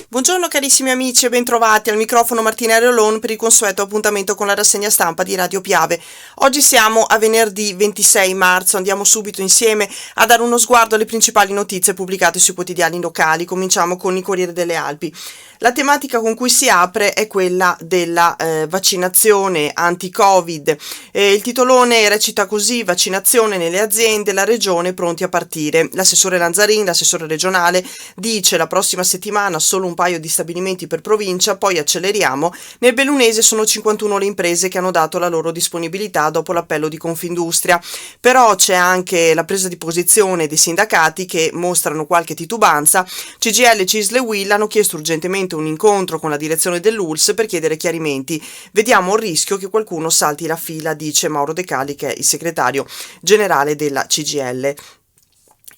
Buongiorno carissimi amici e bentrovati al microfono Martina Reolon per il consueto appuntamento con la rassegna stampa di Radio Piave. Oggi siamo a venerdì 26 marzo, andiamo subito insieme a dare uno sguardo alle principali notizie pubblicate sui quotidiani locali. Cominciamo con il Corriere delle Alpi. La tematica con cui si apre è quella della vaccinazione anti-Covid. Il titolone recita così: vaccinazione nelle aziende, la regione pronti a partire. L'assessore Lanzarin, l'assessore regionale, dice la prossima settimana solo un paio di stabilimenti per provincia, poi acceleriamo. Nel bellunese sono 51 le imprese che hanno dato la loro disponibilità dopo l'appello di Confindustria, però c'è anche la presa di posizione dei sindacati che mostrano qualche titubanza. CGIL, CISL e UIL hanno chiesto urgentemente un incontro con la direzione dell'ULSS per chiedere chiarimenti. Vediamo il rischio che qualcuno salti la fila, dice Mauro De Cali, che è il segretario generale della CGIL.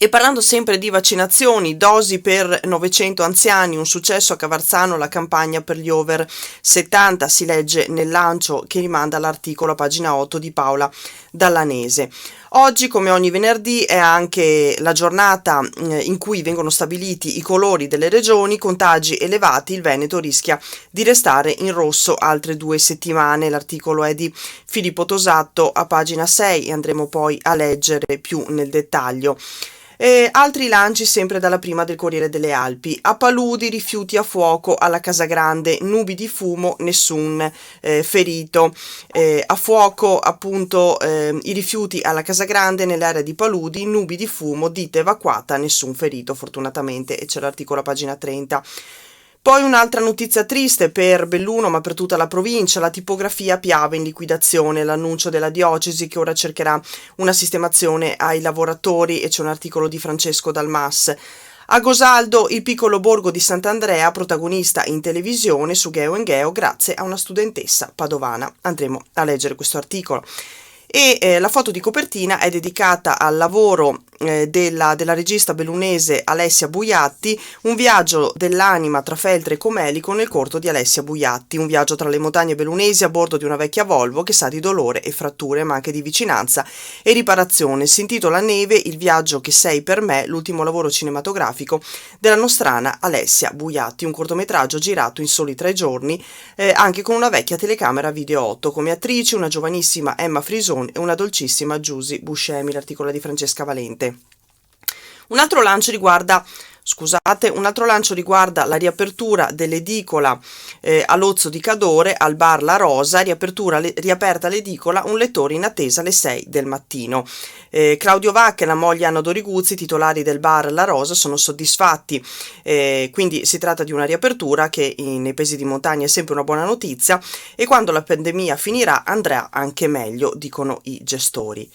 E parlando sempre di vaccinazioni, dosi per 900 anziani, un successo a Cavarzano la campagna per gli over 70, si legge nel lancio che rimanda all'articolo a pagina 8 di Paola Dallanese. Oggi, come ogni venerdì, è anche la giornata in cui vengono stabiliti i colori delle regioni. Contagi elevati, il Veneto rischia di restare in rosso altre 2 settimane. L'articolo è di Filippo Tosatto a pagina 6 e andremo poi a leggere più nel dettaglio. Altri lanci sempre dalla prima del Corriere delle Alpi. A Paludi rifiuti a fuoco alla Casagrande, nubi di fumo, nessun ferito. A fuoco appunto i rifiuti alla Casagrande nell'area di Paludi, nubi di fumo, ditta evacuata, nessun ferito fortunatamente, e c'è l'articolo a pagina 30. Poi un'altra notizia triste per Belluno, ma per tutta la provincia: la tipografia Piave in liquidazione, l'annuncio della diocesi che ora cercherà una sistemazione ai lavoratori, e c'è un articolo di Francesco Dalmas. A Gosaldo, il piccolo borgo di Sant'Andrea, protagonista in televisione su Geo Geo grazie a una studentessa padovana. Andremo a leggere questo articolo. E la foto di copertina è dedicata al lavoro della regista bellunese Alessia Buiatti, un viaggio dell'anima tra Feltre e Comelico nel corto di Alessia Buiatti, un viaggio tra le montagne bellunesi a bordo di una vecchia Volvo che sa di dolore e fratture, ma anche di vicinanza e riparazione. Si intitola Neve, il viaggio che sei per me, l'ultimo lavoro cinematografico della nostrana Alessia Buiatti, un cortometraggio girato in soli 3 giorni, anche con una vecchia telecamera video 8, come attrici una giovanissima Emma Frison e una dolcissima Giusy Buscemi, l'articolo di Francesca Valente. Un altro lancio riguarda la riapertura dell'edicola a Lozzo di Cadore, al bar La Rosa, riaperta l'edicola, un lettore in attesa alle 6 del mattino. Claudio Vacca e la moglie Anna Doriguzzi, titolari del bar La Rosa, sono soddisfatti, quindi si tratta di una riapertura che nei paesi di montagna è sempre una buona notizia, e quando la pandemia finirà andrà anche meglio, dicono i gestori.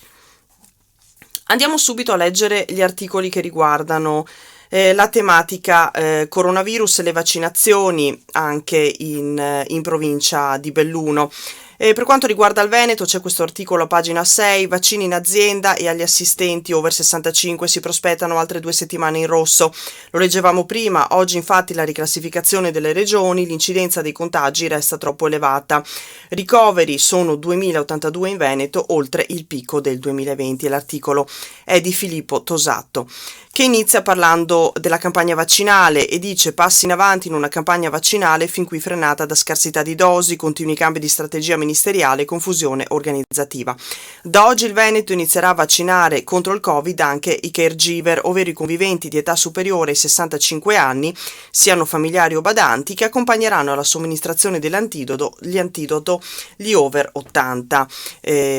Andiamo subito a leggere gli articoli che riguardano la tematica coronavirus e le vaccinazioni anche in provincia di Belluno. Per quanto riguarda il Veneto c'è questo articolo a pagina 6, vaccini in azienda e agli assistenti over 65 si prospettano altre 2 settimane in rosso. Lo leggevamo prima, oggi infatti la riclassificazione delle regioni, l'incidenza dei contagi resta troppo elevata. Ricoveri sono 2082 in Veneto, oltre il picco del 2020, e l'articolo è di Filippo Tosatto, che inizia parlando della campagna vaccinale e dice: passi in avanti in una campagna vaccinale fin qui frenata da scarsità di dosi, continui cambi di strategia ministeriale e confusione organizzativa. Da oggi il Veneto inizierà a vaccinare contro il Covid anche i caregiver, ovvero i conviventi di età superiore ai 65 anni, siano familiari o badanti, che accompagneranno alla somministrazione dell'antidoto gli over 80,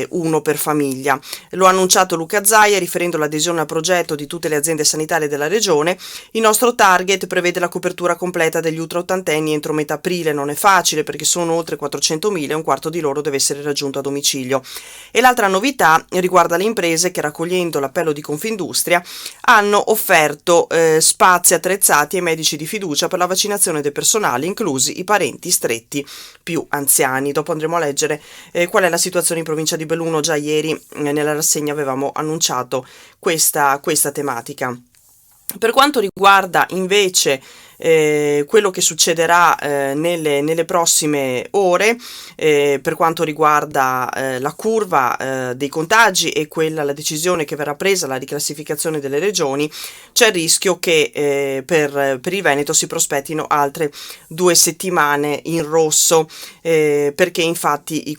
uno per famiglia. Lo ha annunciato Luca Zaia riferendo l'adesione al progetto di tutte le aziende sanitarie della regione. Il nostro target prevede la copertura completa degli ultraottantenni entro metà aprile. Non è facile perché sono oltre 400.000 e un quarto di loro deve essere raggiunto a domicilio. E l'altra novità riguarda le imprese che, raccogliendo l'appello di Confindustria, hanno offerto spazi attrezzati ai medici di fiducia per la vaccinazione del personale, inclusi i parenti stretti più anziani. Dopo andremo a leggere qual è la situazione in provincia di Belluno. Già ieri nella rassegna avevamo annunciato questa tematica. Per quanto riguarda invece quello che succederà nelle prossime ore per quanto riguarda la curva dei contagi e la decisione che verrà presa, la riclassificazione delle regioni, c'è il rischio che per il Veneto si prospettino altre 2 settimane in rosso, perché infatti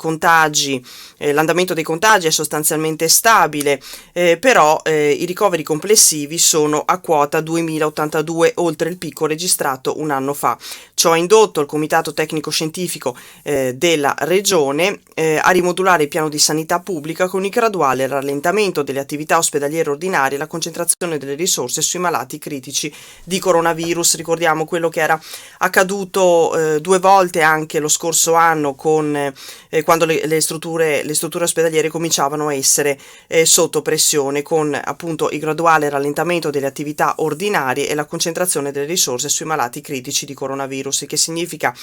l'andamento dei contagi è sostanzialmente stabile, però i ricoveri complessivi sono a quota 2082, oltre il picco registrato un anno fa. Ciò ha indotto il Comitato Tecnico Scientifico della Regione a rimodulare il piano di sanità pubblica con il graduale rallentamento delle attività ospedaliere ordinarie e la concentrazione delle risorse sui malati critici di coronavirus. Ricordiamo quello che era accaduto 2 volte anche lo scorso anno quando le strutture ospedaliere cominciavano a essere sotto pressione, con appunto il graduale rallentamento delle attività ordinarie e la concentrazione delle risorse sui malati critici di coronavirus, che significa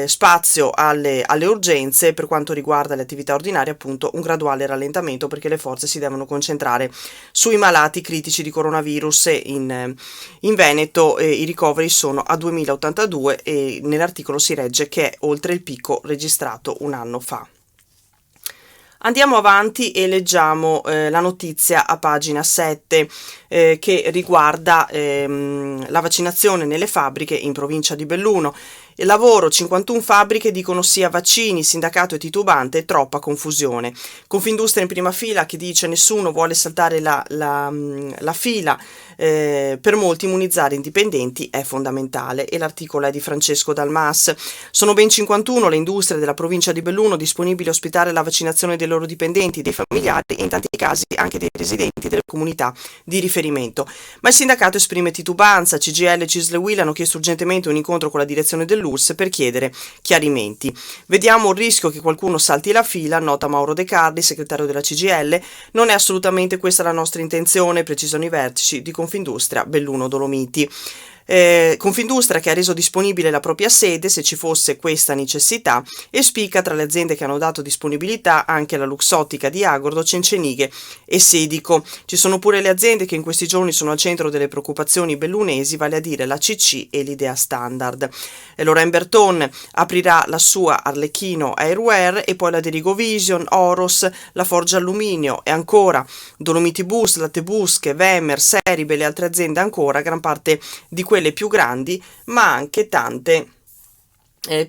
spazio alle urgenze. Per quanto riguarda le attività ordinarie, appunto un graduale rallentamento, perché le forze si devono concentrare sui malati critici di coronavirus. In Veneto i ricoveri sono a 2082 e nell'articolo si legge che è oltre il picco registrato un anno fa. Andiamo avanti e leggiamo la notizia a pagina 7 che riguarda la vaccinazione nelle fabbriche in provincia di Belluno. Il lavoro, 51 fabbriche dicono sì a vaccini, sindacato è titubante, troppa confusione. Confindustria in prima fila che dice nessuno vuole saltare la fila, per molti immunizzare indipendenti è fondamentale, e l'articolo è di Francesco Dalmas. Sono ben 51 le industrie della provincia di Belluno disponibili a ospitare la vaccinazione dei loro dipendenti, dei familiari e in tanti casi anche dei residenti delle comunità di riferimento. Ma il sindacato esprime titubanza. CGIL e CISL e UIL hanno chiesto urgentemente un incontro con la direzione dell'ULSS per chiedere chiarimenti. Vediamo il rischio che qualcuno salti la fila, nota Mauro De Carli, segretario della CGIL. Non è assolutamente questa la nostra intenzione, precisano i vertici di Confindustria Belluno Dolomiti. Confindustria che ha reso disponibile la propria sede se ci fosse questa necessità, e spicca tra le aziende che hanno dato disponibilità anche la Luxottica di Agordo, Cencenighe e Sedico. Ci sono pure le aziende che in questi giorni sono al centro delle preoccupazioni bellunesi, vale a dire la CC e l'Idea Standard. Lorraine Berton aprirà la sua Arlecchino Airwear, e poi la Derigo Vision, Oros, la Forgia Alluminio e ancora Dolomiti Bus, Latte Busche, Vemer, Seribe e le altre aziende ancora, gran parte di quelle più grandi, ma anche tante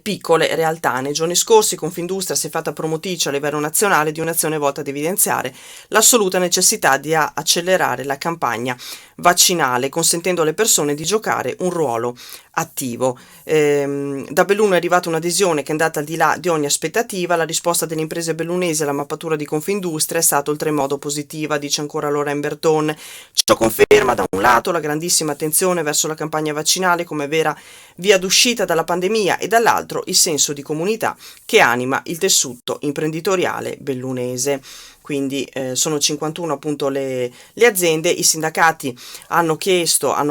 piccole realtà. Nei giorni scorsi Confindustria si è fatta promotrice a livello nazionale di un'azione volta ad evidenziare l'assoluta necessità di accelerare la campagna vaccinale, consentendo alle persone di giocare un ruolo attivo. Da Belluno è arrivata un'adesione che è andata al di là di ogni aspettativa. La risposta delle imprese bellunesi alla mappatura di Confindustria è stata oltremodo positiva, dice ancora Lorraine Berton. Ciò conferma da un lato la grandissima attenzione verso la campagna vaccinale come vera via d'uscita dalla pandemia, e dall'altro il senso di comunità che anima il tessuto imprenditoriale bellunese. Quindi sono 51 appunto le aziende. I sindacati hanno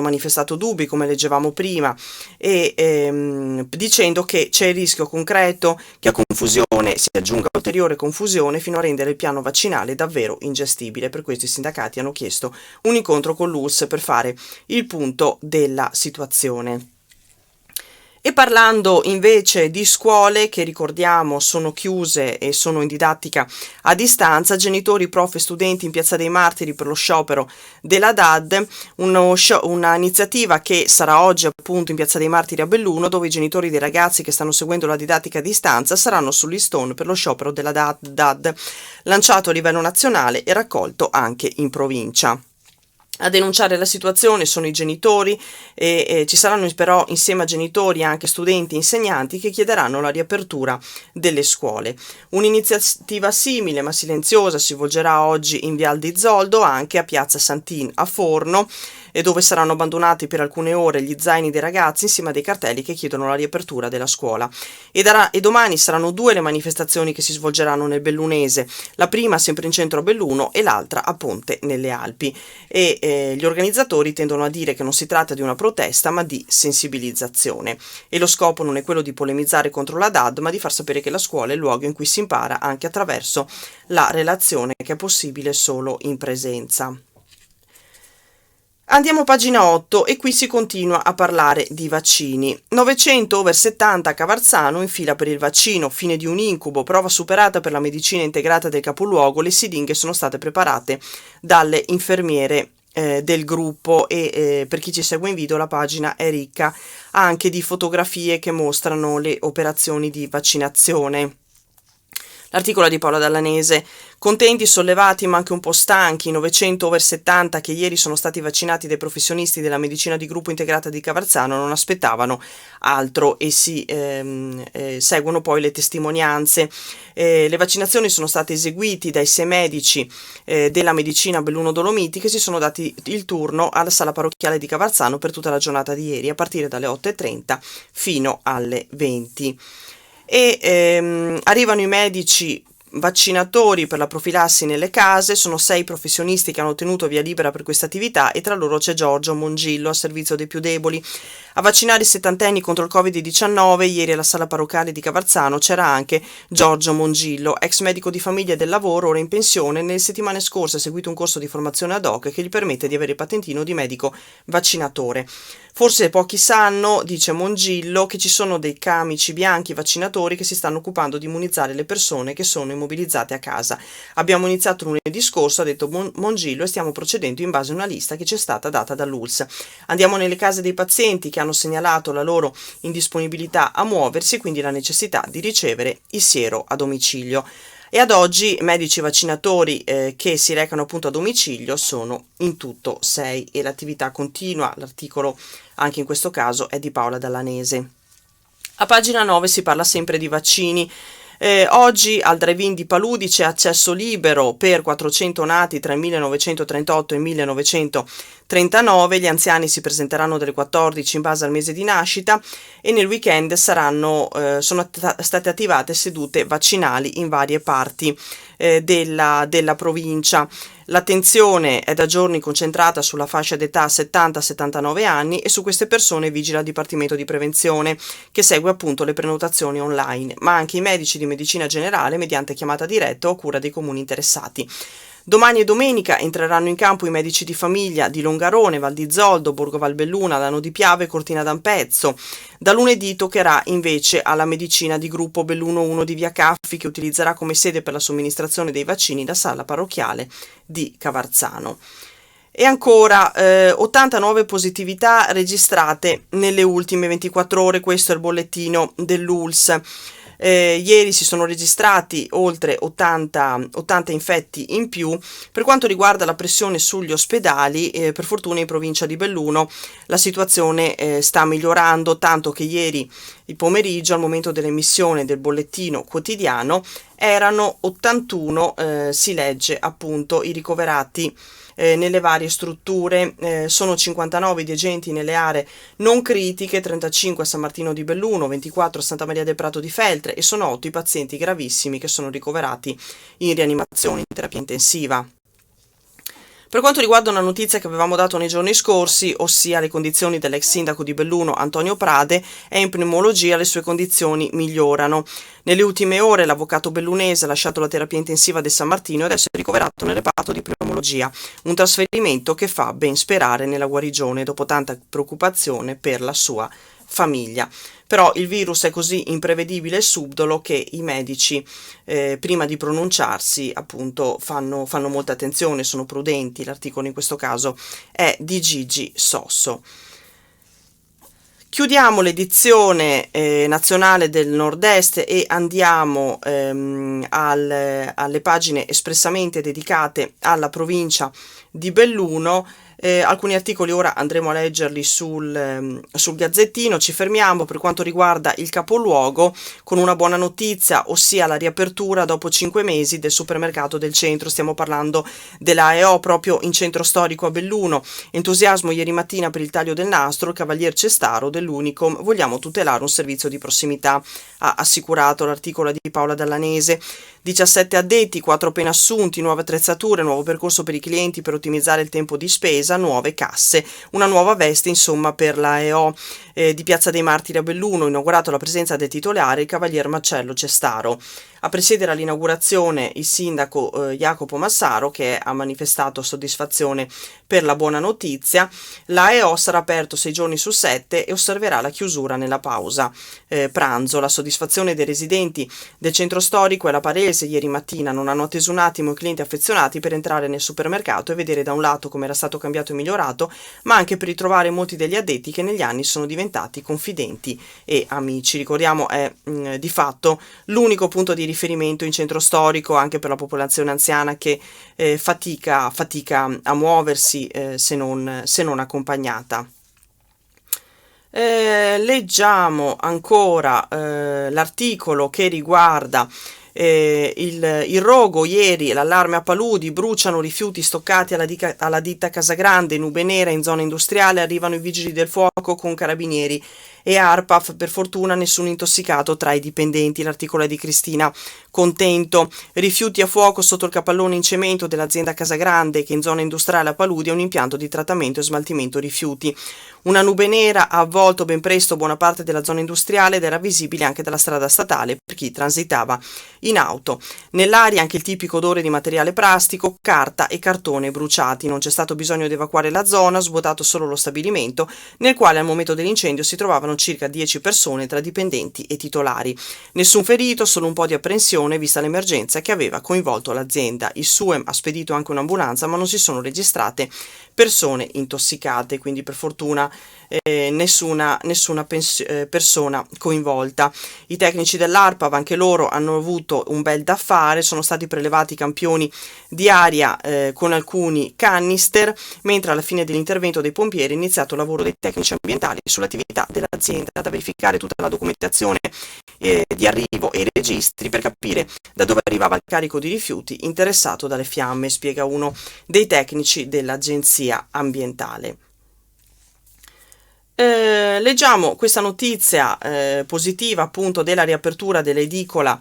manifestato dubbi, come leggevamo prima, e dicendo che c'è il rischio concreto che a confusione si aggiunga ulteriore confusione fino a rendere il piano vaccinale davvero ingestibile. Per questo i sindacati hanno chiesto un incontro con l'ULSS per fare il punto della situazione. E parlando invece di scuole che, ricordiamo, sono chiuse e sono in didattica a distanza, genitori, prof e studenti in Piazza dei Martiri per lo sciopero della DAD, una iniziativa che sarà oggi appunto in Piazza dei Martiri a Belluno, dove i genitori dei ragazzi che stanno seguendo la didattica a distanza saranno sul listone per lo sciopero della DAD, lanciato a livello nazionale e raccolto anche in provincia. A denunciare la situazione sono i genitori, e ci saranno però insieme a genitori anche studenti e insegnanti che chiederanno la riapertura delle scuole. Un'iniziativa simile ma silenziosa si svolgerà oggi in Vial di Zoldo, anche a Piazza Santin a Forno, e dove saranno abbandonati per alcune ore gli zaini dei ragazzi insieme a dei cartelli che chiedono la riapertura della scuola. E domani saranno 2 le manifestazioni che si svolgeranno nel Bellunese, la prima sempre in centro a Belluno e l'altra a Ponte nelle Alpi, e gli organizzatori tendono a dire che non si tratta di una protesta ma di sensibilizzazione, e lo scopo non è quello di polemizzare contro la DAD, ma di far sapere che la scuola è il luogo in cui si impara anche attraverso la relazione, che è possibile solo in presenza. Andiamo a pagina 8 e qui si continua a parlare di vaccini. 900 over 70 a Cavarzano in fila per il vaccino, fine di un incubo, prova superata per la medicina integrata del capoluogo, le siringhe sono state preparate dalle infermiere del gruppo e per chi ci segue in video la pagina è ricca anche di fotografie che mostrano le operazioni di vaccinazione. L'articolo è di Paola Dallanese. Contenti, sollevati ma anche un po' stanchi, 900 over 70 che ieri sono stati vaccinati dai professionisti della medicina di gruppo integrata di Cavarzano non aspettavano altro e si seguono poi le testimonianze. Le vaccinazioni sono state eseguite dai 6 medici della medicina Belluno Dolomiti che si sono dati il turno alla sala parrocchiale di Cavarzano per tutta la giornata di ieri a partire dalle 8:30 fino alle 20. Arrivano i medici vaccinatori per la profilassi nelle case, sono 6 professionisti che hanno ottenuto via libera per questa attività e tra loro c'è Giorgio Mongillo a servizio dei più deboli. A vaccinare i 70enni contro il Covid-19 ieri alla sala parrocchiale di Cavarzano c'era anche Giorgio Mongillo, ex medico di famiglia e del lavoro, ora in pensione. Nelle settimane scorse ha seguito un corso di formazione ad hoc che gli permette di avere il patentino di medico vaccinatore. Forse pochi sanno, dice Mongillo, che ci sono dei camici bianchi vaccinatori che si stanno occupando di immunizzare le persone che sono immobilizzate a casa. Abbiamo iniziato lunedì scorso, ha detto Mongillo, e stiamo procedendo in base a una lista che ci è stata data dall'ULSS. Andiamo nelle case dei pazienti che hanno segnalato la loro indisponibilità a muoversi e quindi la necessità di ricevere il siero a domicilio. E ad oggi medici vaccinatori che si recano appunto a domicilio sono in tutto 6 e l'attività continua. L'articolo anche in questo caso è di Paola Dallanese. A pagina 9 si parla sempre di vaccini. Oggi al drive-in di Paludi c'è accesso libero per 400 nati tra il 1938 e il 1939, gli anziani si presenteranno dalle 14 in base al mese di nascita e nel weekend sono state attivate sedute vaccinali in varie parti della provincia. L'attenzione è da giorni concentrata sulla fascia d'età 70-79 anni e su queste persone vigila il Dipartimento di Prevenzione che segue appunto le prenotazioni online, ma anche i medici di medicina generale mediante chiamata diretta o a cura dei comuni interessati. Domani e domenica entreranno in campo i medici di famiglia di Longarone, Val di Zoldo, Borgo Valbelluna, Lano di Piave e Cortina d'Ampezzo. Da lunedì toccherà invece alla medicina di gruppo Belluno 1 di Via Caffi che utilizzerà come sede per la somministrazione dei vaccini la sala parrocchiale di Cavarzano. E ancora 80 nuove positività registrate nelle ultime 24 ore, questo è il bollettino dell'ULSS. Ieri si sono registrati oltre 80 infetti in più. Per quanto riguarda la pressione sugli ospedali, per fortuna in provincia di Belluno la situazione sta migliorando, tanto che ieri il pomeriggio al momento dell'emissione del bollettino quotidiano erano 81, si legge appunto, i ricoverati nelle varie strutture, sono 59 di agenti nelle aree non critiche, 35 a San Martino di Belluno, 24 a Santa Maria del Prato di Feltre e sono 8 i pazienti gravissimi che sono ricoverati in rianimazione in terapia intensiva. Per quanto riguarda una notizia che avevamo dato nei giorni scorsi, ossia le condizioni dell'ex sindaco di Belluno Antonio Prade, è in pneumologia, le sue condizioni migliorano. Nelle ultime ore l'avvocato bellunese ha lasciato la terapia intensiva del San Martino e adesso è ricoverato nel reparto di pneumologia, un trasferimento che fa ben sperare nella guarigione dopo tanta preoccupazione per la sua famiglia. Però il virus è così imprevedibile e subdolo che i medici prima di pronunciarsi appunto fanno molta attenzione, sono prudenti. L'articolo in questo caso è di Gigi Sosso. Chiudiamo l'edizione nazionale del Nord-Est e andiamo alle pagine espressamente dedicate alla provincia di Belluno. Alcuni articoli ora andremo a leggerli sul Gazzettino. Ci fermiamo per quanto riguarda il capoluogo con una buona notizia, ossia la riapertura dopo 5 mesi del supermercato del centro. Stiamo parlando dell'AEO proprio in centro storico a Belluno. Entusiasmo ieri mattina per il taglio del nastro, il cavalier Cestaro dell'Unicom. Vogliamo tutelare un servizio di prossimità, ha assicurato. L'articolo di Paola Dallanese. 17 addetti, 4 appena assunti, nuove attrezzature, nuovo percorso per i clienti per ottimizzare il tempo di spesa, nuove casse, una nuova veste insomma per l'AEO. di Piazza dei Martiri a Belluno, inaugurato alla presenza del titolare, il cavalier Marcello Cestaro. A presiedere all'inaugurazione il sindaco Jacopo Massaro, che ha manifestato soddisfazione per la buona notizia. L'AEO sarà aperto 6 giorni su 7 e osserverà la chiusura nella pausa pranzo. La soddisfazione dei residenti del centro storico è la palese. Ieri mattina non hanno atteso un attimo i clienti affezionati per entrare nel supermercato e vedere da un lato come era stato cambiato e migliorato, ma anche per ritrovare molti degli addetti che negli anni sono diventati confidenti e amici. Ricordiamo, è di fatto l'unico punto di riferimento in centro storico anche per la popolazione anziana che fatica a muoversi se non accompagnata. Leggiamo ancora l'articolo che riguarda il rogo. Ieri l'allarme a paludi, bruciano rifiuti stoccati alla ditta Casagrande, nube nera in zona industriale, arrivano i vigili del fuoco con carabinieri e ARPAF, per fortuna nessun intossicato tra i dipendenti. L'articolo è di Cristina Contento. Rifiuti a fuoco sotto il capannone in cemento dell'azienda Casagrande, che in zona industriale a Paludi è un impianto di trattamento e smaltimento rifiuti. Una nube nera ha avvolto ben presto buona parte della zona industriale ed era visibile anche dalla strada statale per chi transitava in auto. Nell'aria anche il tipico odore di materiale plastico, carta e cartone bruciati. Non c'è stato bisogno di evacuare la zona, svuotato solo lo stabilimento, nel quale al momento dell'incendio si trovavano circa 10 persone tra dipendenti e titolari. Nessun ferito, solo un po' di apprensione vista l'emergenza che aveva coinvolto l'azienda. Il SUEM ha spedito anche un'ambulanza, ma non si sono registrate persone intossicate, quindi per fortuna nessuna persona coinvolta. I tecnici dell'ARPAV, anche loro hanno avuto un bel da fare, sono stati prelevati campioni di aria con alcuni canister, mentre alla fine dell'intervento dei pompieri è iniziato il lavoro dei tecnici ambientali sull'attività dell'azienda, da verificare tutta la documentazione di arrivo e i registri per capire da dove arrivava il carico di rifiuti interessato dalle fiamme, spiega uno dei tecnici dell'agenzia ambientale. Leggiamo questa notizia positiva appunto della riapertura dell'edicola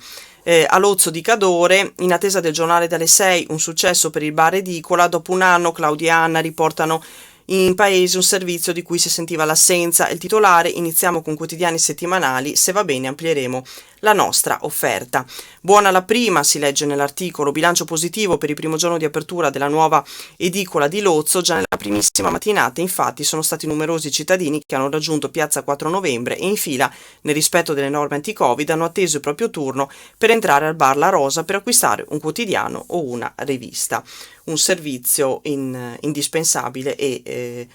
a Lozzo di Cadore. In attesa del giornale dalle 6, un successo per il bar edicola. Dopo un anno Claudia e Anna riportano in paese un servizio di cui si sentiva l'assenza. Il titolare: iniziamo con quotidiani settimanali, se va bene amplieremo la nostra offerta. Buona la prima, si legge nell'articolo. Bilancio positivo per il primo giorno di apertura della nuova edicola di Lozzo. Già nella primissima mattinata infatti sono stati numerosi i cittadini che hanno raggiunto piazza 4 novembre e in fila, nel rispetto delle norme anti-Covid, hanno atteso il proprio turno per entrare al bar La Rosa per acquistare un quotidiano o una rivista. Un servizio indispensabile e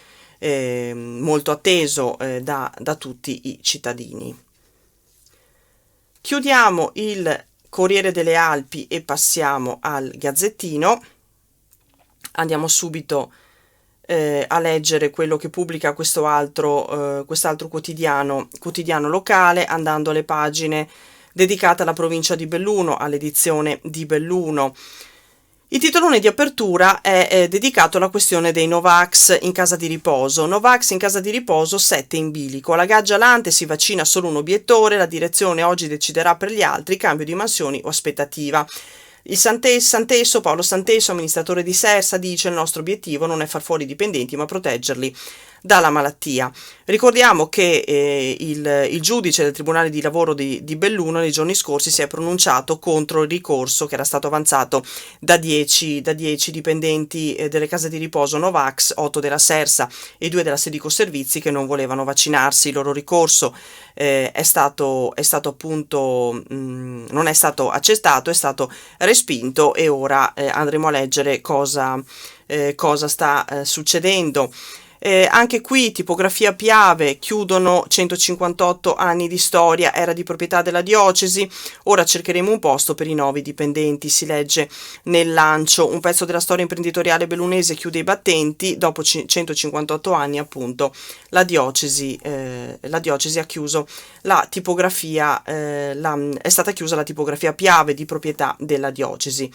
molto atteso da tutti i cittadini. Chiudiamo il Corriere delle Alpi e passiamo al Gazzettino. Andiamo subito a leggere quello che pubblica quest'altro quotidiano locale, andando alle pagine dedicate alla provincia di Belluno, all'edizione di Belluno. Il titolone di apertura è dedicato alla questione dei Novax in casa di riposo. Novax in casa di riposo, 7 in bilico. La Gaggia Lante si vaccina solo un obiettore, la direzione oggi deciderà per gli altri, cambio di mansioni o aspettativa. Il Paolo Santesso, amministratore di Sersa, dice: il nostro obiettivo non è far fuori i dipendenti ma proteggerli dalla malattia. Ricordiamo che il giudice del Tribunale di Lavoro di Belluno nei giorni scorsi si è pronunciato contro il ricorso che era stato avanzato da 10 dipendenti delle case di riposo Novax, 8 della Sersa e 2 della Sedico Servizi, che non volevano vaccinarsi. Il loro ricorso è stato appunto non è stato accettato, è stato respinto e ora andremo a leggere cosa sta succedendo. Anche qui tipografia Piave, chiudono 158 anni di storia, era di proprietà della diocesi, ora cercheremo un posto per i nuovi dipendenti, si legge nel lancio. Un pezzo della storia imprenditoriale bellunese chiude i battenti, dopo 158 anni appunto la diocesi ha chiuso la tipografia, è stata chiusa la tipografia Piave di proprietà della diocesi.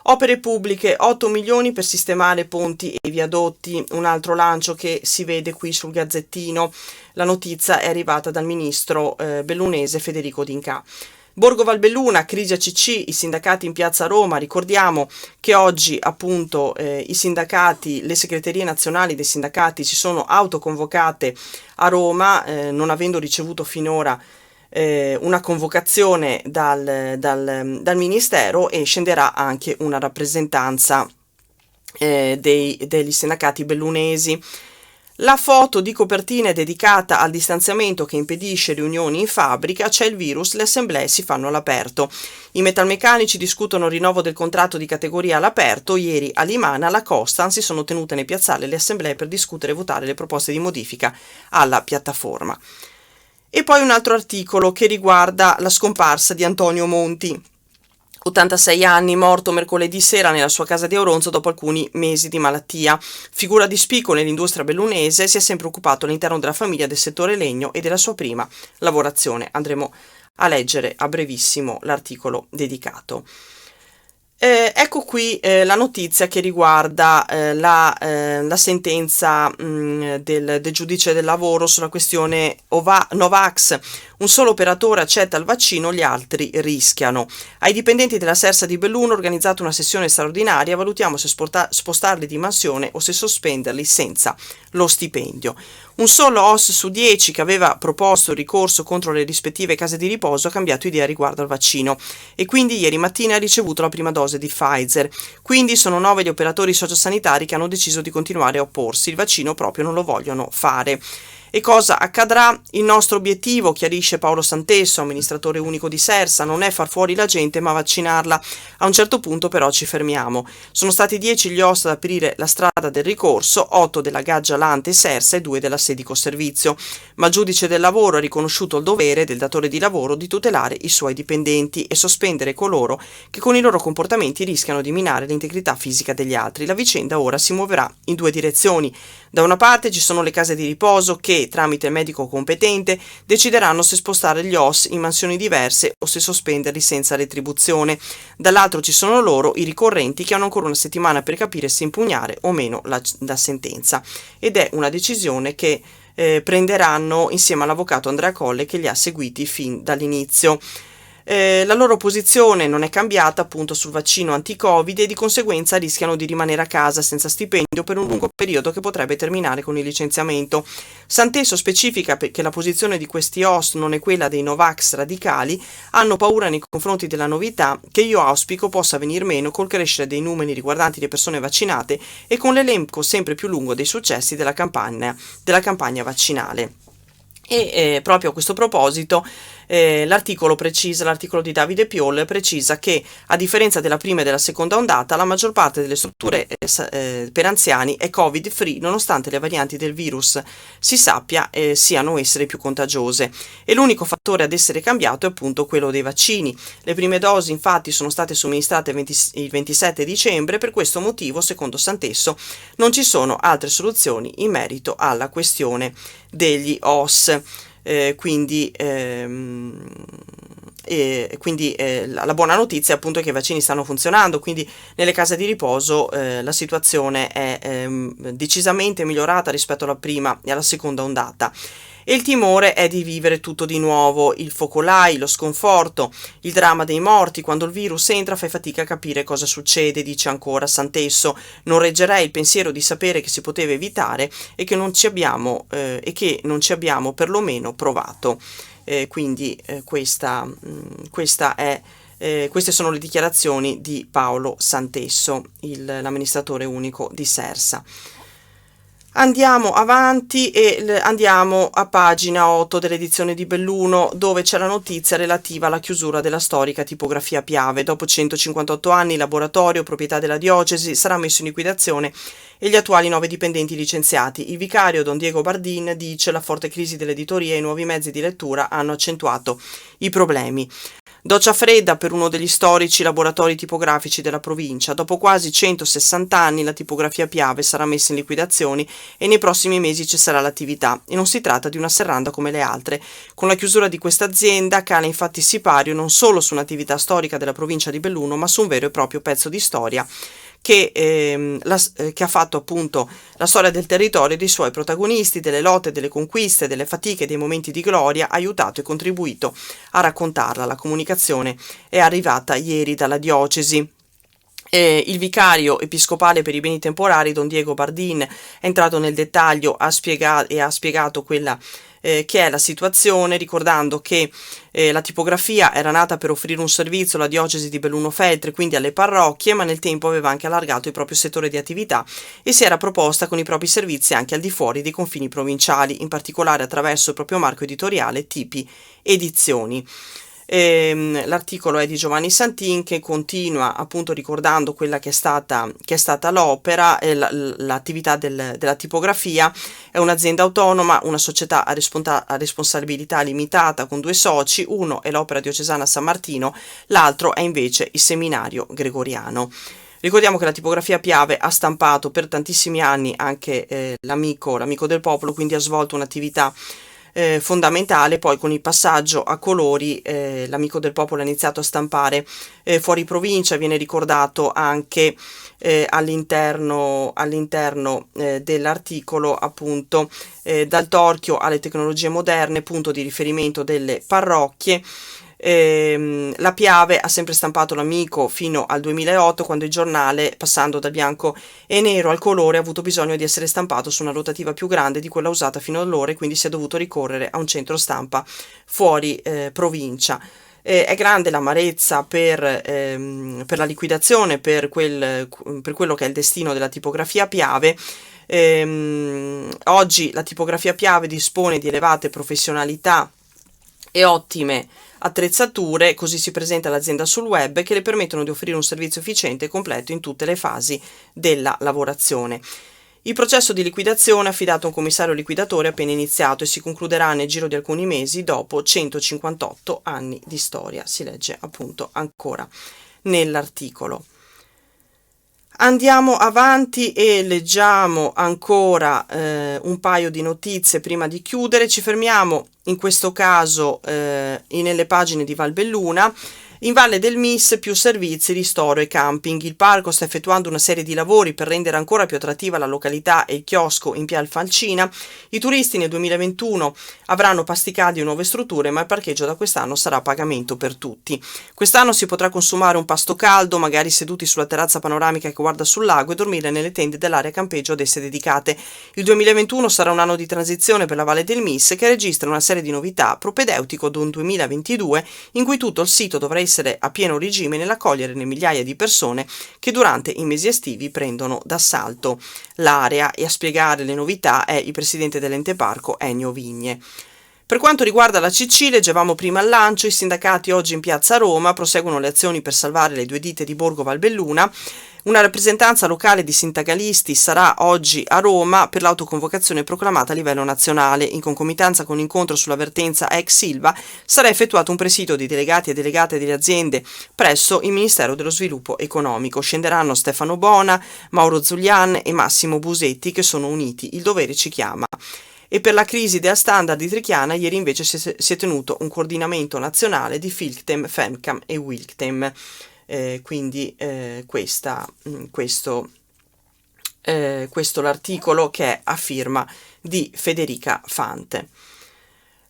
Opere pubbliche, 8 milioni per sistemare ponti e viadotti, un altro lancio che si vede qui sul Gazzettino. La notizia è arrivata dal ministro bellunese Federico D'Inca. Borgo Valbelluna, crisi ACC, i sindacati in piazza Roma. Ricordiamo che oggi appunto i sindacati, le segreterie nazionali dei sindacati si sono autoconvocate a Roma, non avendo ricevuto finora una convocazione dal Ministero, e scenderà anche una rappresentanza degli sindacati bellunesi. La foto di copertina è dedicata al distanziamento che impedisce riunioni in fabbrica, c'è il virus, le assemblee si fanno all'aperto. I metalmeccanici discutono il rinnovo del contratto di categoria all'aperto, ieri a Limana, alla Costa, si sono tenute nel piazzale le assemblee per discutere e votare le proposte di modifica alla piattaforma. E poi un altro articolo che riguarda la scomparsa di Antonio Monti. 86 anni, morto mercoledì sera nella sua casa di Auronzo dopo alcuni mesi di malattia. Figura di spicco nell'industria bellunese, si è sempre occupato all'interno della famiglia del settore legno e della sua prima lavorazione. Andremo a leggere a brevissimo l'articolo dedicato. Ecco qui la notizia che riguarda la sentenza del giudice del lavoro sulla questione Novax. Un solo operatore accetta il vaccino, gli altri rischiano. Ai dipendenti della Sersa di Belluno organizzata una sessione straordinaria, valutiamo se spostarli di mansione o se sospenderli senza lo stipendio. Un solo OS su 10 che aveva proposto il ricorso contro le rispettive case di riposo ha cambiato idea riguardo al vaccino e quindi ieri mattina ha ricevuto la prima dose di Pfizer. Quindi sono 9 gli operatori sociosanitari che hanno deciso di continuare a opporsi. Il vaccino proprio non lo vogliono fare. E cosa accadrà? Il nostro obiettivo, chiarisce Paolo Santesso, amministratore unico di Sersa, non è far fuori la gente ma vaccinarla. A un certo punto però ci fermiamo. Sono stati 10 gli OS ad aprire la strada del ricorso, 8 della Gaggia Lante Sersa e 2 della Sedico Servizio. Ma il giudice del lavoro ha riconosciuto il dovere del datore di lavoro di tutelare i suoi dipendenti e sospendere coloro che con i loro comportamenti rischiano di minare l'integrità fisica degli altri. La vicenda ora si muoverà in due direzioni. Da una parte ci sono le case di riposo che, tramite il medico competente, decideranno se spostare gli OS in mansioni diverse o se sospenderli senza retribuzione. Dall'altro ci sono loro, i ricorrenti, che hanno ancora una settimana per capire se impugnare o meno la sentenza. Ed è una decisione che prenderanno insieme all'avvocato Andrea Colle, che li ha seguiti fin dall'inizio. La loro posizione non è cambiata appunto sul vaccino anti-Covid e di conseguenza rischiano di rimanere a casa senza stipendio per un lungo periodo che potrebbe terminare con il licenziamento. Santesso specifica che la posizione di questi host non è quella dei Novax radicali, hanno paura nei confronti della novità che io auspico possa venir meno col crescere dei numeri riguardanti le persone vaccinate e con l'elenco sempre più lungo dei successi della campagna vaccinale. E proprio a questo proposito l'articolo di Davide Piol precisa che, a differenza della prima e della seconda ondata, la maggior parte delle strutture per anziani è covid free, nonostante le varianti del virus si sappia siano essere più contagiose, e l'unico fattore ad essere cambiato è appunto quello dei vaccini. Le prime dosi infatti sono state somministrate il 27 dicembre, per questo motivo, secondo Santesso, non ci sono altre soluzioni in merito alla questione degli OS. Quindi la buona notizia appunto è che i vaccini stanno funzionando, quindi nelle case di riposo la situazione è decisamente migliorata rispetto alla prima e alla seconda ondata. E il timore è di vivere tutto di nuovo, il focolai, lo sconforto, il dramma dei morti. Quando il virus entra fai fatica a capire cosa succede, dice ancora Santesso. Non reggerei il pensiero di sapere che si poteva evitare e che non ci abbiamo perlomeno provato. Queste sono le dichiarazioni di Paolo Santesso, l'amministratore unico di Sersa. Andiamo avanti e andiamo a pagina 8 dell'edizione di Belluno, dove c'è la notizia relativa alla chiusura della storica tipografia Piave. Dopo 158 anni il laboratorio, proprietà della diocesi, sarà messo in liquidazione e gli attuali 9 dipendenti licenziati. Il vicario Don Diego Bardin dice: la forte crisi dell'editoria e i nuovi mezzi di lettura hanno accentuato i problemi. Doccia fredda per uno degli storici laboratori tipografici della provincia. Dopo quasi 160 anni la tipografia Piave sarà messa in liquidazione e nei prossimi mesi cesserà l'attività. E non si tratta di una serranda come le altre. Con la chiusura di questa azienda cala infatti il sipario non solo su un'attività storica della provincia di Belluno, ma su un vero e proprio pezzo di storia che ha fatto appunto la storia del territorio e dei suoi protagonisti, delle lotte, delle conquiste, delle fatiche, dei momenti di gloria, ha aiutato e contribuito a raccontarla. La comunicazione è arrivata ieri dalla diocesi. Il vicario episcopale per i beni temporali, Don Diego Bardin, è entrato nel dettaglio, ha spiegato quella che è la situazione, ricordando che la tipografia era nata per offrire un servizio alla diocesi di Belluno Feltre, quindi alle parrocchie, ma nel tempo aveva anche allargato il proprio settore di attività e si era proposta con i propri servizi anche al di fuori dei confini provinciali, in particolare attraverso il proprio marchio editoriale Tipi Edizioni. L'articolo è di Giovanni Santin, che continua appunto ricordando quella che è stata l'opera. L'attività della tipografia è un'azienda autonoma, una società a responsabilità limitata con 2 soci, uno è l'Opera Diocesana San Martino, l'altro è invece il Seminario Gregoriano. Ricordiamo che la tipografia Piave ha stampato per tantissimi anni anche l'amico del popolo, quindi ha svolto un'attività fondamentale. Poi con il passaggio a colori l'amico del popolo ha iniziato a stampare fuori provincia. Viene ricordato anche all'interno dell'articolo appunto dal torchio alle tecnologie moderne, punto di riferimento delle parrocchie. La Piave ha sempre stampato l'amico fino al 2008, quando il giornale, passando dal bianco e nero al colore, ha avuto bisogno di essere stampato su una rotativa più grande di quella usata fino ad allora, e quindi si è dovuto ricorrere a un centro stampa fuori provincia. È grande l'amarezza per la liquidazione, per quello che è il destino della tipografia Piave. Oggi la tipografia Piave dispone di elevate professionalità e ottime attrezzature, così si presenta l'azienda sul web, che le permettono di offrire un servizio efficiente e completo in tutte le fasi della lavorazione. Il processo di liquidazione è affidato a un commissario liquidatore appena iniziato e si concluderà nel giro di alcuni mesi dopo 158 anni di storia, si legge appunto ancora nell'articolo. Andiamo avanti e leggiamo ancora un paio di notizie prima di chiudere. Ci fermiamo in questo caso nelle pagine di Valbelluna. In Valle del Mis più servizi, ristoro e camping. Il parco sta effettuando una serie di lavori per rendere ancora più attrattiva la località e il chiosco in Pial Falcina. I turisti nel 2021 avranno pasticali e nuove strutture, ma il parcheggio da quest'anno sarà a pagamento per tutti. Quest'anno si potrà consumare un pasto caldo, magari seduti sulla terrazza panoramica che guarda sul lago, e dormire nelle tende dell'area campeggio ad esse dedicate. Il 2021 sarà un anno di transizione per la Valle del Mis, che registra una serie di novità, propedeutico ad un 2022 in cui tutto il sito dovrà essere a pieno regime nell'accogliere le migliaia di persone che durante i mesi estivi prendono d'assalto l'area, e a spiegare le novità è il presidente dell'ente parco Ennio Vigne. Per quanto riguarda la CC, leggevamo prima al lancio, i sindacati oggi in piazza Roma proseguono le azioni per salvare le 2 ditte di Borgo Valbelluna. Una rappresentanza locale di sindacalisti sarà oggi a Roma per l'autoconvocazione proclamata a livello nazionale. In concomitanza con l'incontro sulla vertenza ex Silva sarà effettuato un presidio di delegati e delegate delle aziende presso il Ministero dello Sviluppo Economico. Scenderanno Stefano Bona, Mauro Zulian e Massimo Busetti, che sono uniti. Il dovere ci chiama. E per la crisi della Standard di Trichiana, ieri invece si è tenuto un coordinamento nazionale di Filctem, Femcam e Wilctem. Questo l'articolo, che è a firma di Federica Fante.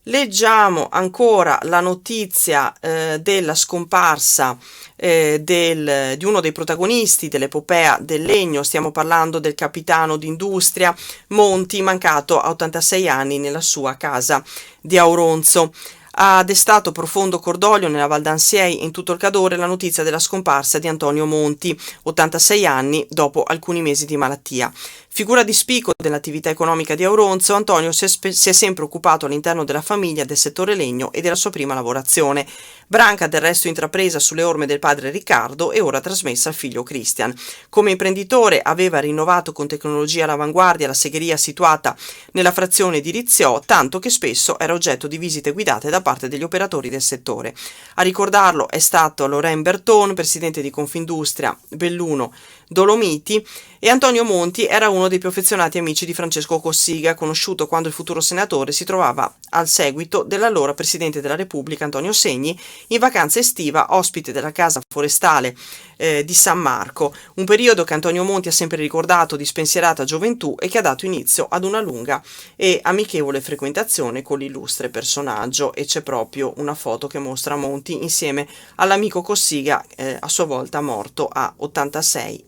Leggiamo ancora la notizia della scomparsa di uno dei protagonisti dell'epopea del legno. Stiamo parlando del capitano d'industria Monti, mancato a 86 anni nella sua casa di Auronzo. Ha destato profondo cordoglio nella Val d'Ansiei e in tutto il Cadore la notizia della scomparsa di Antonio Monti, 86 anni, dopo alcuni mesi di malattia. Figura di spicco dell'attività economica di Auronzo, Antonio si è sempre occupato all'interno della famiglia del settore legno e della sua prima lavorazione, branca del resto intrapresa sulle orme del padre Riccardo e ora trasmessa al figlio Christian. Come imprenditore aveva rinnovato con tecnologia all'avanguardia la segheria situata nella frazione di Riziò, tanto che spesso era oggetto di visite guidate da parte degli operatori del settore. A ricordarlo è stato Laurent Berton, presidente di Confindustria Belluno Dolomiti, e Antonio Monti era uno dei più affezionati amici di Francesco Cossiga, conosciuto quando il futuro senatore si trovava al seguito dell'allora Presidente della Repubblica Antonio Segni in vacanza estiva ospite della casa forestale di San Marco, un periodo che Antonio Monti ha sempre ricordato di spensierata gioventù e che ha dato inizio ad una lunga e amichevole frequentazione con l'illustre personaggio, e c'è proprio una foto che mostra Monti insieme all'amico Cossiga, a sua volta morto a 86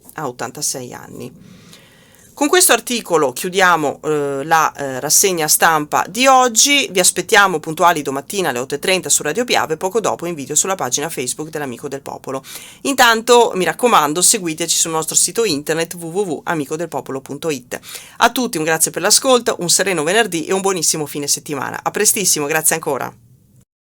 anni. Con questo articolo chiudiamo la rassegna stampa di oggi. Vi aspettiamo puntuali domattina alle 8:30 su Radio Piave, poco dopo in video sulla pagina Facebook dell'Amico del Popolo. Intanto mi raccomando, seguiteci sul nostro sito internet www.amicodelpopolo.it. A tutti un grazie per l'ascolto, un sereno venerdì e un buonissimo fine settimana. A prestissimo, grazie ancora.